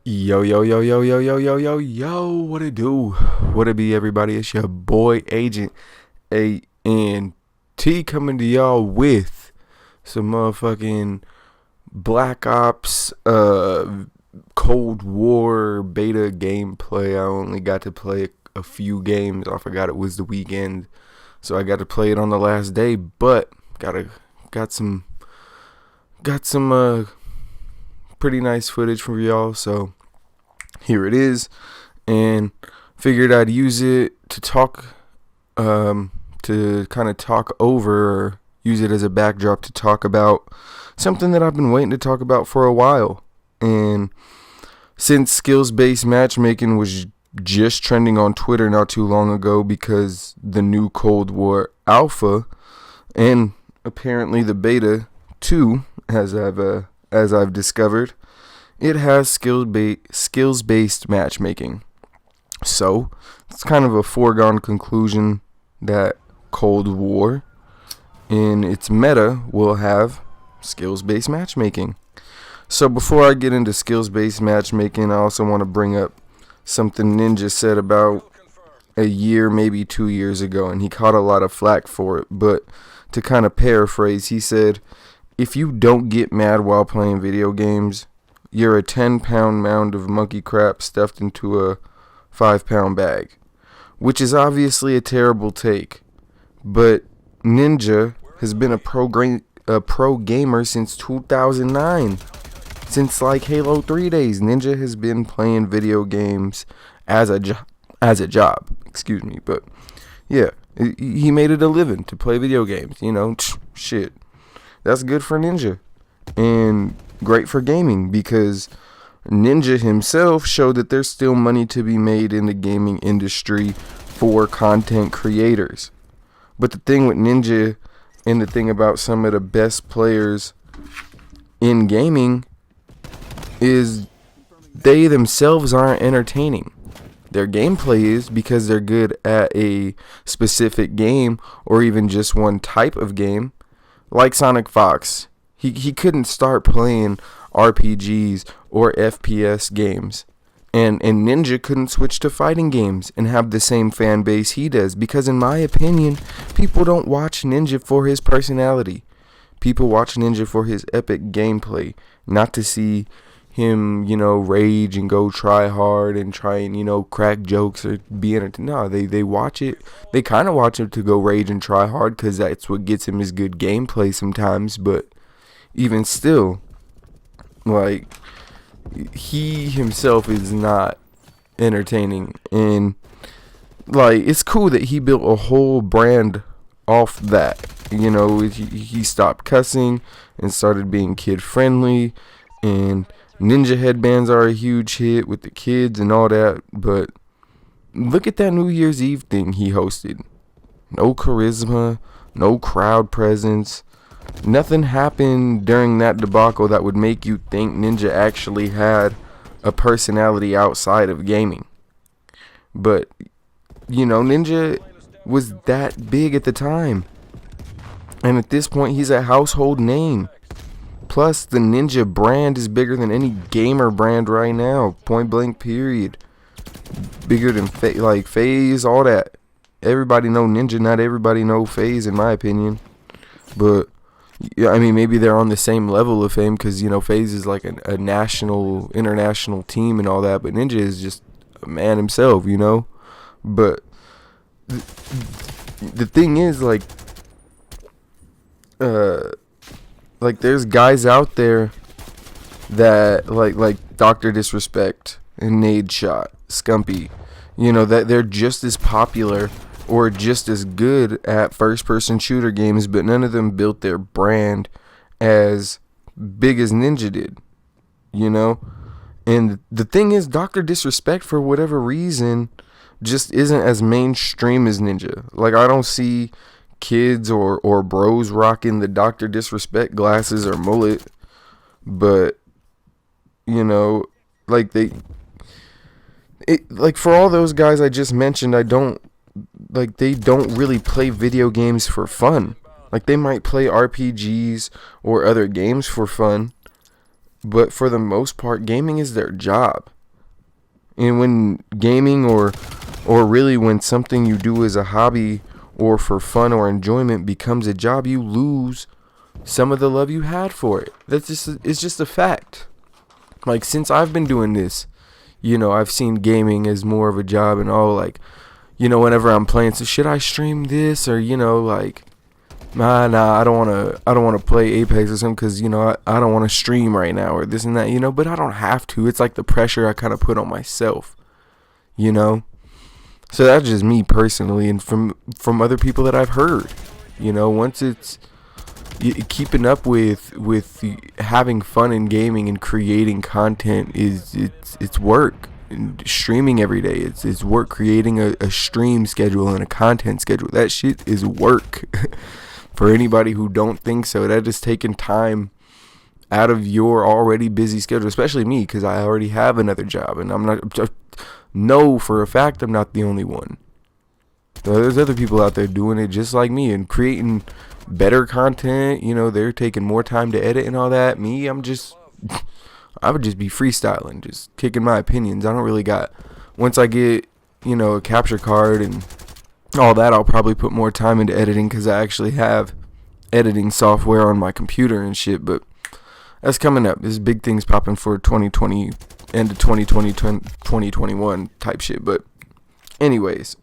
Yo, yo, yo, yo, yo, yo, yo, yo, yo, what it do? What it be, everybody? It's your boy, Agent A&T, coming to y'all with some motherfucking Black Ops, Cold War beta gameplay. I only got to play a few games. I forgot it was the weekend, so I got to play it on the last day, but got some pretty nice footage for y'all, so here it is, and figured I'd use it to to kind of talk over, or use it as a backdrop to talk about something that I've been waiting to talk about for a while. And since skills-based matchmaking was just trending on Twitter not too long ago because the new Cold War alpha and apparently the beta too, as I've discovered, it has skills-based matchmaking. So it's kind of a foregone conclusion that Cold War in its meta will have skills-based matchmaking. So before I get into skills-based matchmaking, I also want to bring up something Ninja said about a year, maybe 2 years ago, and he caught a lot of flack for it. But to kind of paraphrase, he said, if you don't get mad while playing video games, you're a 10-pound mound of monkey crap stuffed into a 5-pound bag. Which is obviously a terrible take. But Ninja has been a pro gamer since 2009. Since like Halo 3 days, Ninja has been playing video games as a job. Excuse me, but yeah, he made it a living to play video games. You know, shit. That's good for Ninja and great for gaming, because Ninja himself showed that there's still money to be made in the gaming industry for content creators. But the thing with Ninja, and the thing about some of the best players in gaming, is they themselves aren't entertaining. Their gameplay is, because they're good at a specific game or even just one type of game. Like Sonic Fox, he couldn't start playing RPGs or FPS games. And Ninja couldn't switch to fighting games and have the same fan base he does, because in my opinion, people don't watch Ninja for his personality. People watch Ninja for his epic gameplay, not to see him, rage and go try hard and try and, crack jokes or be entertained. No, they watch it. They kind of watch him to go rage and try hard, because that's what gets him his good gameplay sometimes. But even still, like, he himself is not entertaining. And, like, it's cool that he built a whole brand off that. He stopped cussing and started being kid friendly, and Ninja headbands are a huge hit with the kids and all that. But look at that New Year's Eve thing he hosted. No charisma, no crowd presence. Nothing happened during that debacle that would make you think Ninja actually had a personality outside of gaming. But, Ninja was that big at the time. And at this point, he's a household name. Plus, the Ninja brand is bigger than any gamer brand right now. Point blank, period. Bigger than FaZe, all that. Everybody know Ninja, not everybody know FaZe, in my opinion. But, yeah, I mean, maybe they're on the same level of fame, because, FaZe is like a national, international team and all that. But Ninja is just a man himself, But the thing is, there's guys out there that like Dr. Disrespect and Nade Shot, Scumpy, that they're just as popular or just as good at first-person shooter games, but none of them built their brand as big as Ninja did, And the thing is, Dr. Disrespect, for whatever reason, just isn't as mainstream as Ninja. Like, I don't see kids or bros rocking the Dr. Disrespect glasses or mullet, but for all those guys I just mentioned, they don't really play video games for fun. Like, they might play RPGs or other games for fun, but for the most part, gaming is their job. And when gaming or really when something you do as a hobby or for fun or enjoyment becomes a job, you lose some of the love you had for it. It's just a fact. Like, since I've been doing this, I've seen gaming as more of a job, and all, like, whenever I'm playing, so should I stream this, or like, nah, I don't wanna play Apex or something, because I don't want to stream right now, or this and that, but I don't have to. It's like the pressure I kind of put on myself, So that's just me personally, and from other people that I've heard, once it's keeping up with having fun in gaming and creating content it's work. And streaming every day, it's work. Creating a stream schedule and a content schedule, that shit is work. For anybody who don't think so, that is taking time out of your already busy schedule, especially me, because I already have another job, and I'm not know for a fact I'm not the only one. There's other people out there doing it just like me and creating better content. They're taking more time to edit and all that. Me, I would just be freestyling, just kicking my opinions. I don't really got, once I get, a capture card and all that, I'll probably put more time into editing, because I actually have editing software on my computer and shit. But that's coming up. There's big things popping for 2020, end of 2020, 2021 type shit. But anyways,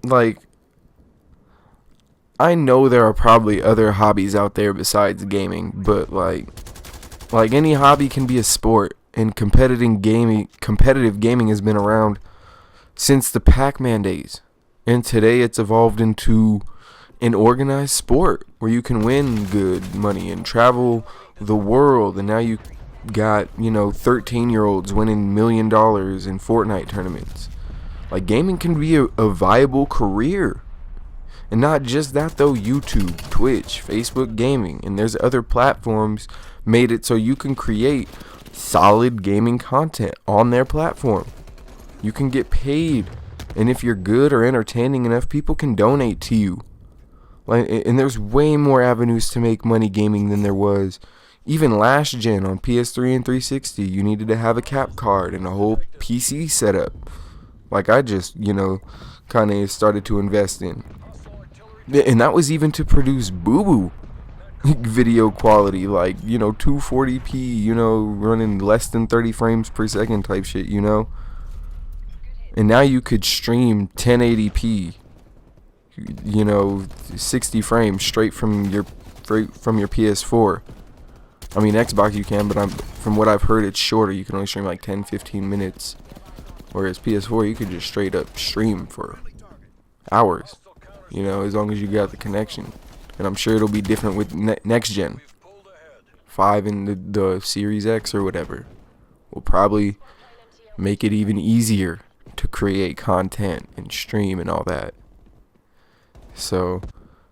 like, I know there are probably other hobbies out there besides gaming, but like any hobby can be a sport, and competitive gaming has been around since the Pac-Man days, and today it's evolved into an organized sport where you can win good money and travel the world, and now you got 13-year-olds winning $1 million in Fortnite tournaments. Like, gaming can be a viable career. And not just that though, YouTube, Twitch, Facebook gaming, and there's other platforms made it so you can create solid gaming content on their platform. You can get paid, and if you're good or entertaining enough, people can donate to you. Like, and there's way more avenues to make money gaming than there was even last gen on PS3 and 360. You needed to have a cap card and a whole PC setup. Like, I just, kind of started to invest in. And that was even to produce boo-boo video quality, like, 240p, running less than 30 frames per second type shit, And now you could stream 1080p, 60 frames straight from your PS4. I mean, Xbox you can, but from what I've heard, it's shorter. You can only stream like 10-15 minutes. Whereas PS4, you could just straight up stream for hours, as long as you got the connection. And I'm sure it'll be different with next gen. 5 in the Series X or whatever will probably make it even easier to create content and stream and all that. So,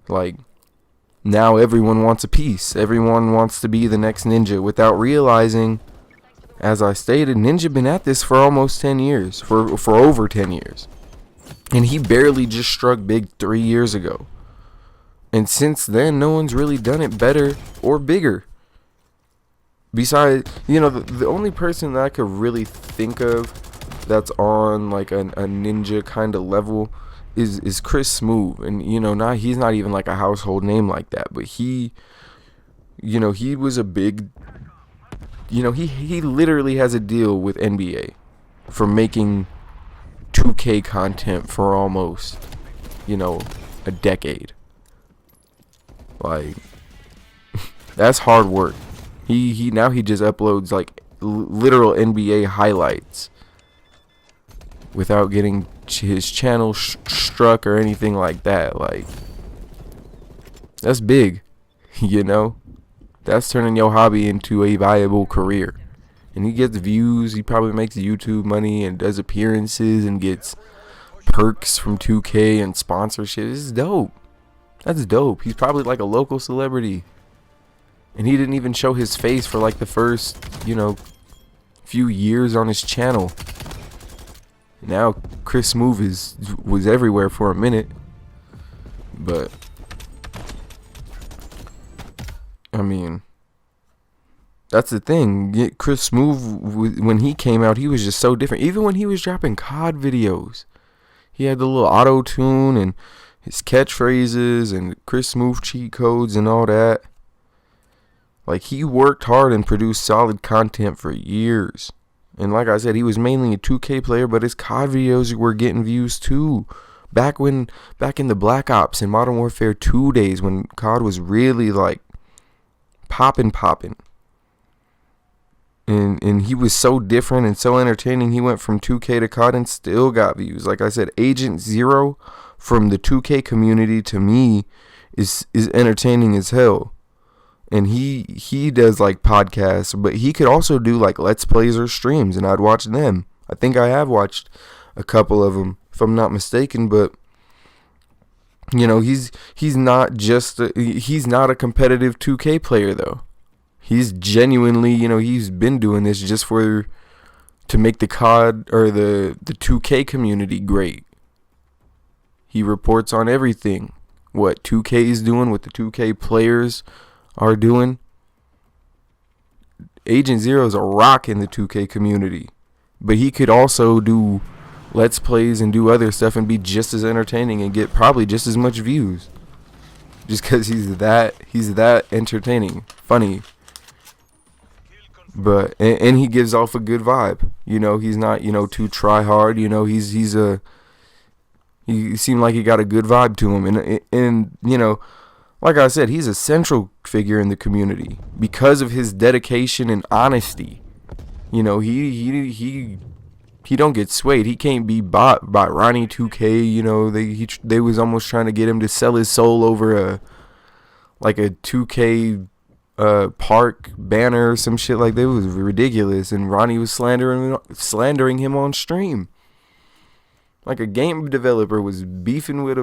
like, now everyone wants a piece. Everyone wants to be the next Ninja without realizing, as I stated, Ninja been at this for almost 10 years, for over 10 years. And he barely just struck big 3 years ago. And since then, no one's really done it better or bigger. Besides, the only person that I could really think of that's on like a Ninja kind of level is Chris Smoove. And, he's not even like a household name like that. But he was a big... he literally has a deal with NBA for making 2K content for almost, a decade. Like, that's hard work. He now just uploads like literal NBA highlights without getting his channel struck or anything like that. Like, that's big, That's turning your hobby into a viable career. And he gets views. He probably makes YouTube money and does appearances and gets perks from 2K and sponsorship. This is dope. That's dope. He's probably like a local celebrity. And he didn't even show his face for like the first, few years on his channel. Now Chris Smoove was everywhere for a minute. But That's the thing. Chris Smooth, when he came out, he was just so different. Even when he was dropping COD videos, he had the little auto tune and his catchphrases and Chris Smooth cheat codes and all that. Like, he worked hard and produced solid content for years. And like I said, he was mainly a 2K player, but his COD videos were getting views too. Back in the Black Ops and Modern Warfare 2 days, when COD was really like popping. And he was so different and so entertaining. He went from 2K to COD and still got views. Like I said, Agent Zero from the 2K community to me is entertaining as hell. And he does like podcasts, but he could also do like Let's Plays or streams, and I'd watch them. I think I have watched a couple of them, if I'm not mistaken. But you know, he's not a competitive 2K player though. He's genuinely, you know, he's been doing this just to make the COD or the 2K community great. He reports on everything, what 2K is doing, what the 2K players are doing. Agent Zero is a rock in the 2K community, but he could also do Let's Plays and do other stuff and be just as entertaining and get probably just as much views, just because he's that entertaining, funny. But and he gives off a good vibe. You know, he's not, you know, too try hard. You know, he seemed like he got a good vibe to him, and you know, like I said, he's a central figure in the community because of his dedication and honesty. You know, he don't get swayed. He can't be bought by Ronnie 2K. You know, they was almost trying to get him to sell his soul over a 2K park banner or some shit like that. It was ridiculous, and Ronnie was slandering him on stream. Like a game developer was beefing with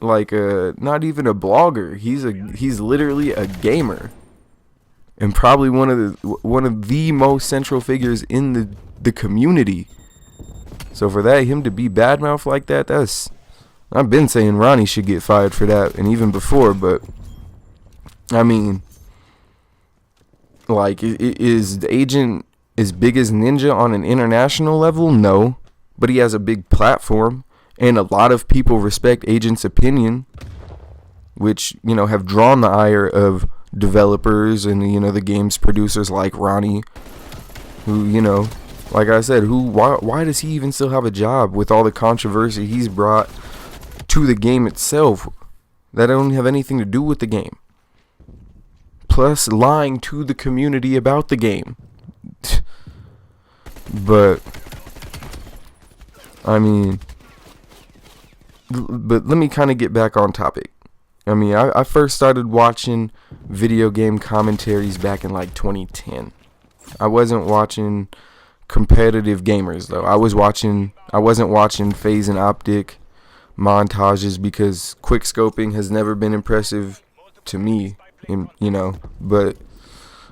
not even a blogger. He's literally a gamer, and probably one of the most central figures in the community. So for that, him to be badmouth like that, I've been saying Ronnie should get fired for that, and even before. But I mean, like, is the Agent as big as Ninja on an international level? No, but he has a big platform, and a lot of people respect Agent's opinion, which, you know, have drawn the ire of developers and, you know, the games producers like Ronnie, who, you know, like I said, why does he even still have a job with all the controversy he's brought to the game itself that don't have anything to do with the game? Plus lying to the community about the game. But I mean, but let me kind of get back on topic. I mean, I first started watching video game commentaries back in like 2010. I wasn't watching competitive gamers though. I wasn't watching phase and optic montages because quickscoping has never been impressive to me, you know. But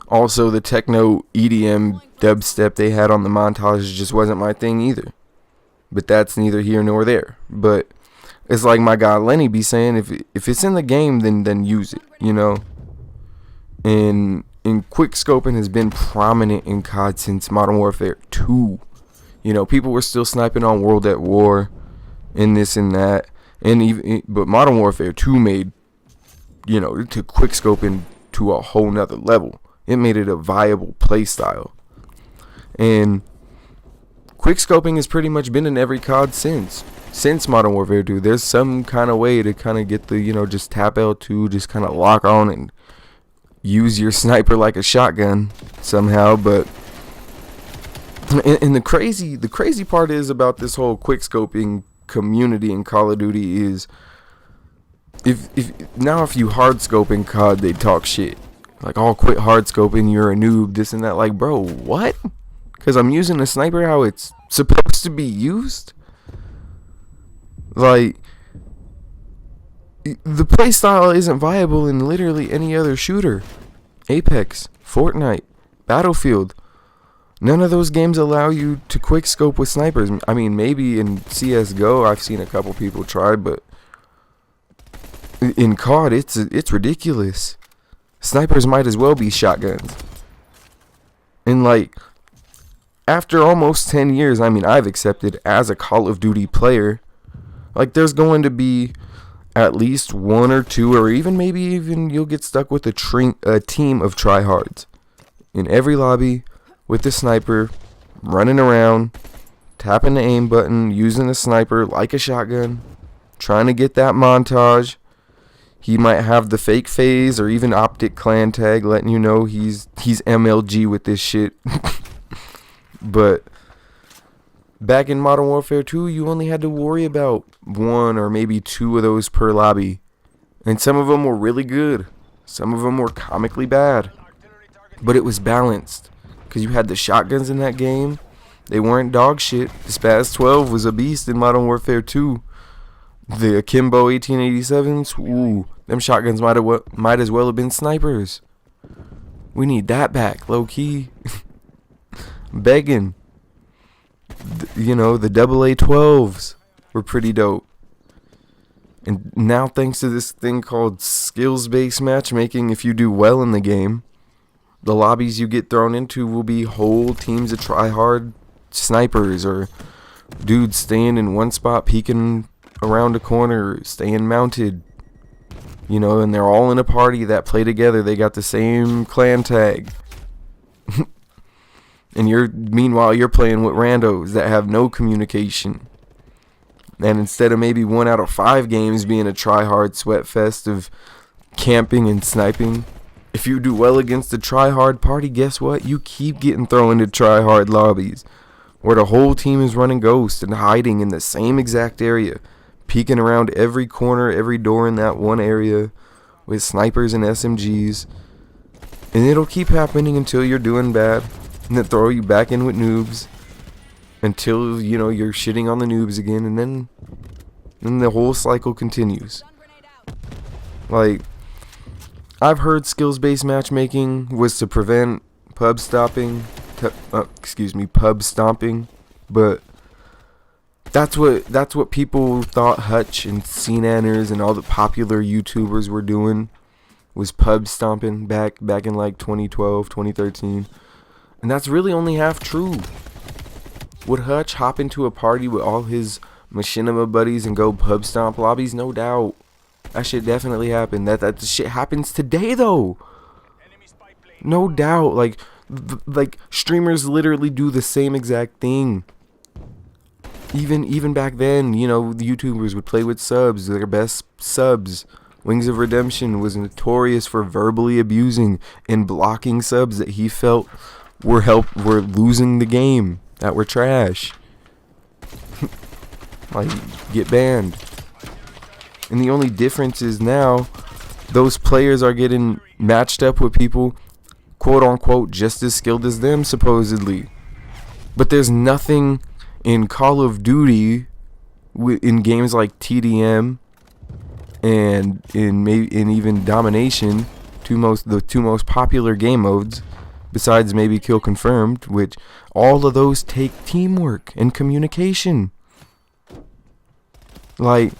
also the techno EDM dubstep they had on the montages just wasn't my thing either. But that's neither here nor there. But it's like my guy Lenny be saying, if it's in the game, then use it, you know. And quickscoping has been prominent in COD since Modern Warfare 2. You know, people were still sniping on World at War and this and that. But Modern Warfare 2 made, you know, it took quickscoping to a whole nother level. It made it a viable play style. And quickscoping has pretty much been in every COD since Modern Warfare 2. There's some kind of way to kind of get the, you know, just tap L2, just kind of lock on and use your sniper like a shotgun somehow. But and the crazy part is about this whole quickscoping community in Call of Duty is if you hard scope in COD, they talk shit like, oh, quit hard scoping, you're a noob, this and that. Like, bro, what? Because I'm using a sniper how it's supposed to be used? Like, the playstyle isn't viable in literally any other shooter. Apex, Fortnite, Battlefield. None of those games allow you to quickscope with snipers. I mean, maybe in CSGO I've seen a couple people try, but in COD it's ridiculous. Snipers might as well be shotguns. And like, after almost 10 years, I mean, I've accepted as a Call of Duty player, like, there's going to be at least one or two, or even maybe even you'll get stuck with a team of tryhards in every lobby with the sniper running around, tapping the aim button, using a sniper like a shotgun, trying to get that montage. He might have the fake phase or even optic clan tag letting you know he's MLG with this shit. But back in Modern Warfare 2, you only had to worry about one or maybe two of those per lobby. And some of them were really good. Some of them were comically bad. But it was balanced. Because you had the shotguns in that game. They weren't dog shit. The Spaz 12 was a beast in Modern Warfare 2. The Akimbo 1887s, ooh, them shotguns might as well have been snipers. We need that back, low key. Begging. You know, the AA-12s were pretty dope. And now, thanks to this thing called skills-based matchmaking, if you do well in the game, the lobbies you get thrown into will be whole teams of try-hard snipers or dudes staying in one spot, peeking around a corner, staying mounted. You know, and they're all in a party that play together. They got the same clan tag. And meanwhile you're playing with randos that have no communication. And instead of maybe 1 out of 5 games being a try-hard sweat fest of camping and sniping, if you do well against the try-hard party, guess what? You keep getting thrown into try-hard lobbies where the whole team is running ghost and hiding in the same exact area, peeking around every corner, every door in that one area with snipers and SMGs. And it'll keep happening until you're doing bad, and then throw you back in with noobs until, you know, you're shitting on the noobs again, and then the whole cycle continues. Like, I've heard skills-based matchmaking was to prevent pub stomping, but that's what people thought Hutch and CNanners and all the popular YouTubers were doing, was pub stomping back in like 2012, 2013. And that's really only half true. Would Hutch hop into a party with all his machinima buddies and go pub stomp lobbies? No doubt. That shit definitely happened. That shit happens today though. No doubt. Like streamers literally do the same exact thing. Even back then, you know, the YouTubers would play with subs, their best subs. Wings of Redemption was notorious for verbally abusing and blocking subs that he felt were losing the game, that were trash. Like, get banned. And the only difference is now those players are getting matched up with people, quote unquote, just as skilled as them, supposedly. But there's nothing in Call of Duty, in games like TDM and in even Domination, the two most popular game modes, besides maybe Kill Confirmed, which all of those take teamwork and communication. Like,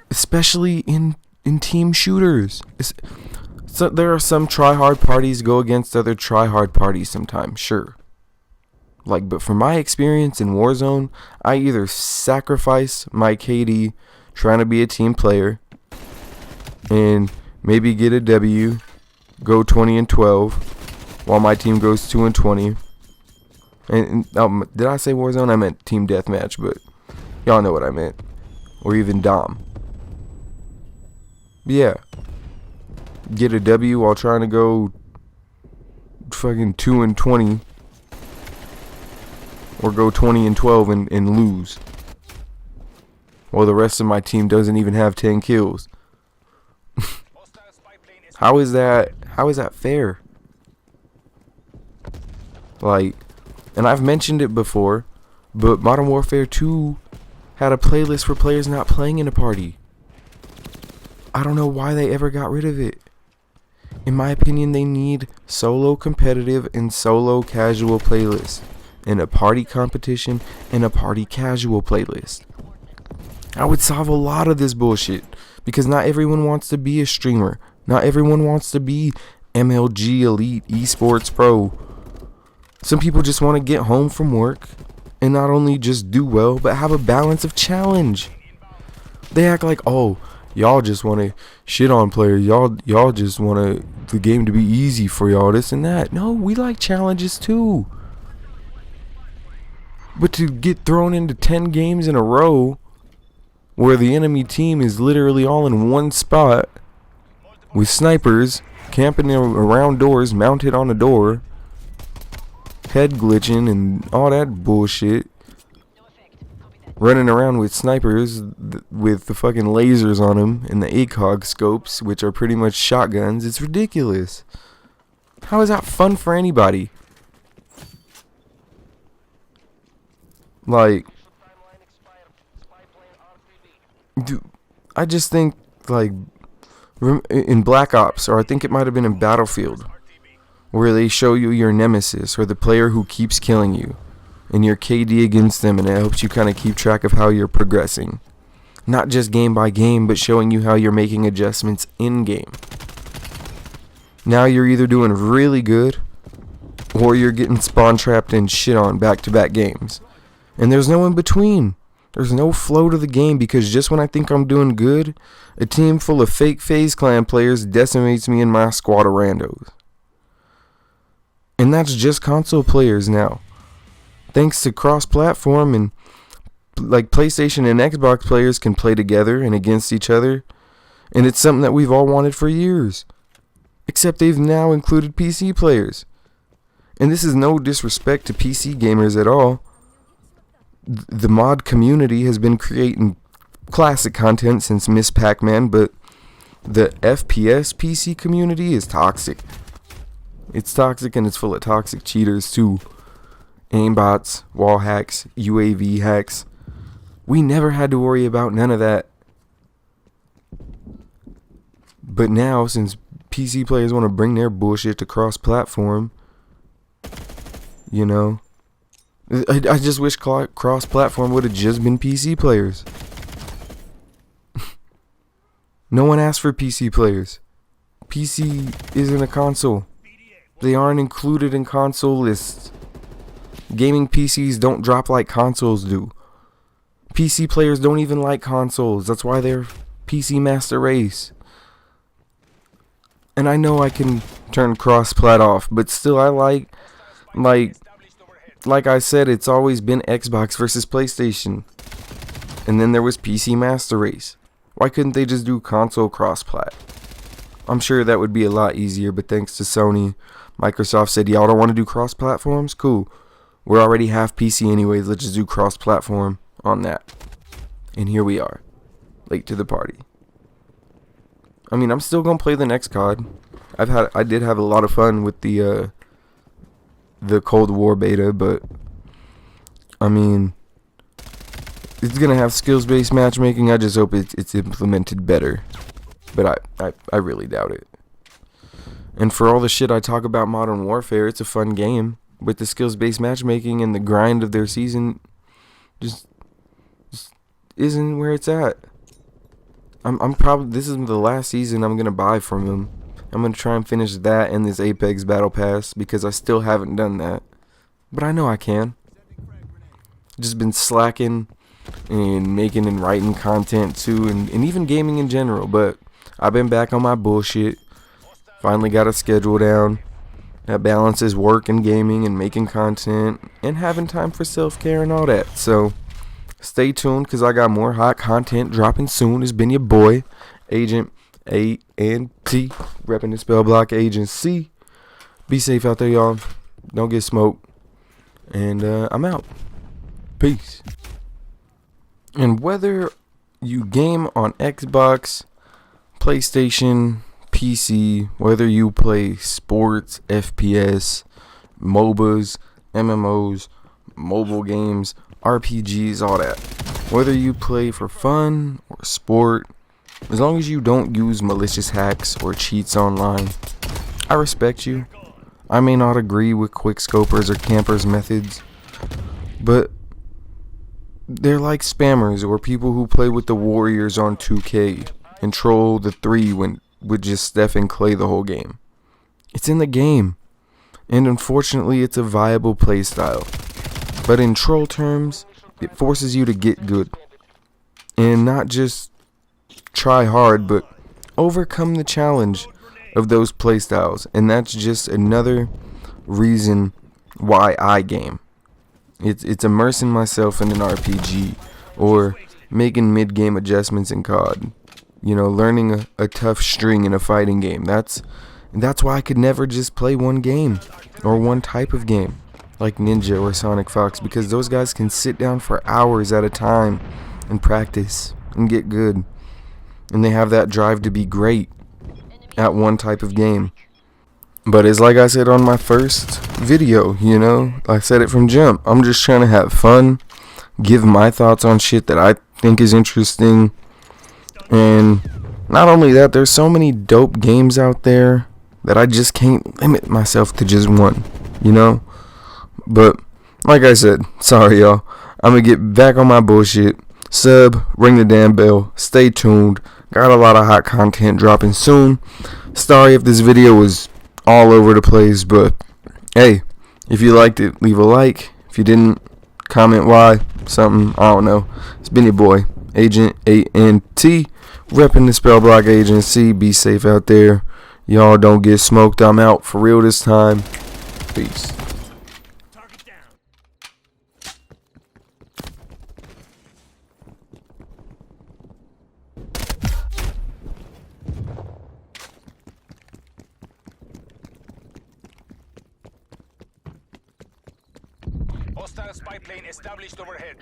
especially in team shooters. So there are some try-hard parties go against other try-hard parties sometimes, sure. Like, but from my experience in Warzone, I either sacrifice my KD trying to be a team player and maybe get a W, go 20-12, while my team goes 2-20. And did I say Warzone? I meant Team Deathmatch, but y'all know what I meant. Or even Dom. Yeah. Get a W while trying to go fucking 2-20. Or go 20-12 and lose. While the rest of my team doesn't even have 10 kills. How is that fair? Like, and I've mentioned it before, but Modern Warfare 2 had a playlist for players not playing in a party. I don't know why they ever got rid of it. In my opinion, they need solo competitive and solo casual playlists, and a party competition and a party casual playlist. I would solve a lot of this bullshit, because not everyone wants to be a streamer. Not everyone wants to be MLG Elite Esports Pro. Some people just want to get home from work and not only just do well, but have a balance of challenge. They act like, oh, y'all just want to shit on players. Y'all just want the game to be easy for y'all, this and that. No, we like challenges too. But to get thrown into 10 games in a row where the enemy team is literally all in one spot with snipers camping around doors, mounted on a door, head glitching and all that bullshit, running around with snipers with the fucking lasers on them and the ACOG scopes, which are pretty much shotguns. It's ridiculous. How is that fun for anybody? Like, dude, I just think, like, in Black Ops, or I think it might have been in Battlefield, where they show you your nemesis, or the player who keeps killing you, and your KD against them, and it helps you kind of keep track of how you're progressing. Not just game by game, but showing you how you're making adjustments in game. Now you're either doing really good, or you're getting spawn trapped and shit on back-to-back games. And there's no in between. There's no flow to the game, because just when I think I'm doing good, a team full of fake FaZe Clan players decimates me in my squad of randos. And that's just console players now. Thanks to cross-platform, and like PlayStation and Xbox players can play together and against each other, and it's something that we've all wanted for years. Except they've now included PC players. And this is no disrespect to PC gamers at all. The mod community has been creating classic content since Miss Pac-Man, but the FPS PC community is toxic. It's toxic, and it's full of toxic cheaters too. Aimbots, wall hacks, UAV hacks. We never had to worry about none of that. But now, since PC players want to bring their bullshit to cross-platform, you know, I just wish cross-platform would have just been PC players. No one asked for PC players. PC isn't a console. They aren't included in console lists. Gaming PCs don't drop like consoles do. PC players don't even like consoles. That's why they're PC master race. And I know I can turn cross-plat off, but still I like I said, it's always been Xbox versus PlayStation. And then there was PC Master Race. Why couldn't they just do console cross-plat? I'm sure that would be a lot easier, but thanks to Sony, Microsoft said, y'all don't want to do cross-platforms? Cool. We're already half PC anyways, let's just do cross-platform on that. And here we are, late to the party. I mean, I'm still gonna play the next COD. I did have a lot of fun with the Cold War beta, but I mean, it's gonna have skills-based matchmaking. I just hope it's implemented better, but I really doubt it. And for all the shit I talk about Modern Warfare, it's a fun game, but the skills-based matchmaking and the grind of their season just isn't where it's at. I'm probably, this is the last season I'm gonna buy from them. I'm gonna try and finish that and this Apex Battle Pass, because I still haven't done that. But I know I can. Just been slacking and making and writing content too, and even gaming in general. But I've been back on my bullshit. Finally got a schedule down that balances work and gaming and making content and having time for self-care and all that. So stay tuned, because I got more hot content dropping soon. It's been your boy, Agent A&T, repping the Spell Block Agency. Be safe out there, y'all. Don't get smoked. And I'm out. Peace. And whether you game on Xbox, PlayStation, PC, whether you play sports, FPS, MOBAs, MMOs, mobile games, RPGs, all that. Whether you play for fun or sport, as long as you don't use malicious hacks or cheats online, I respect you. I may not agree with quickscopers or campers' methods, but they're like spammers or people who play with the Warriors on 2K and troll the 3 with just Steph and Clay the whole game. It's in the game. And unfortunately, it's a viable playstyle. But in troll terms, it forces you to get good. And not just try hard, but overcome the challenge of those playstyles. And that's just another reason why I game. It's immersing myself in an RPG, or making mid-game adjustments in COD. You know, learning a tough string in a fighting game. That's why I could never just play one game or one type of game like Ninja or Sonic Fox, because those guys can sit down for hours at a time and practice and get good. And they have that drive to be great at one type of game. But it's like I said on my first video, you know, I said it from jump. I'm just trying to have fun, give my thoughts on shit that I think is interesting. And not only that, there's so many dope games out there that I just can't limit myself to just one, you know? But like I said, sorry y'all, I'm gonna get back on my bullshit. Sub, ring the damn bell, stay tuned. Got a lot of hot content dropping soon. Sorry if this video was all over the place, but hey, if you liked it, leave a like. If you didn't, comment why, something, I don't know. It's been your boy, Agent ANT, repping the Spell Block Agency. Be safe out there. Y'all don't get smoked. I'm out for real this time. Peace. Hostile spy plane established overhead.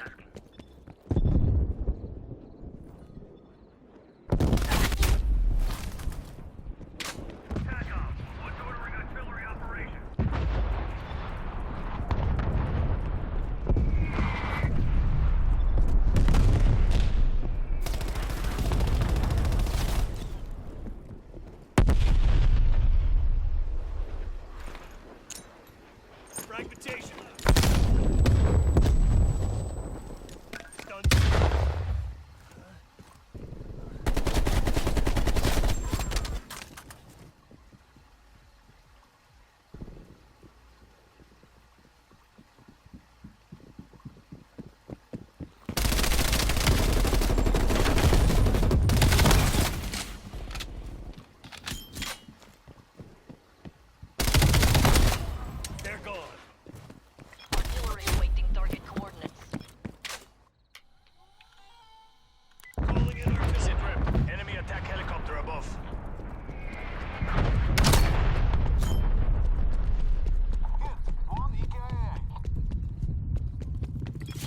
TACOM, what's ordering artillery operation? Fragmentation. They're gone. Artillery awaiting target coordinates. Calling in artillery. Sit rep. Enemy attack helicopter above.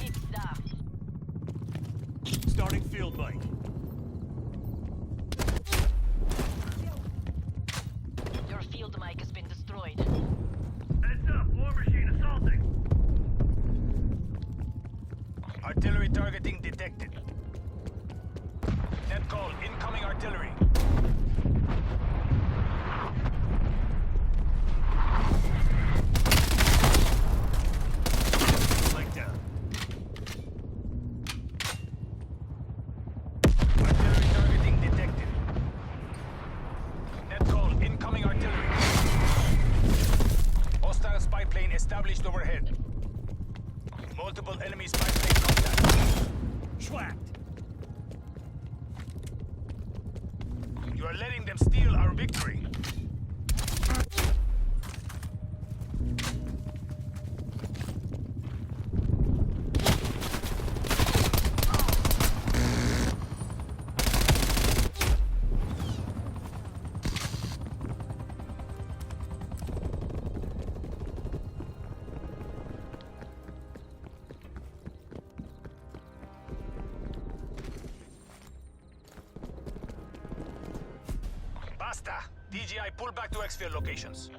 It's down. Starting field mic. Your field mic has been destroyed. Heads up, war machine assaulting. Artillery targeting detected. Net call. Incoming artillery. Leg down. Artillery targeting detected. Net call. Incoming artillery. Hostile spy plane established overhead. Multiple enemy spy plane contact. Schwacked. You are letting them steal our victory. Basta. DGI, pull back to exfil locations.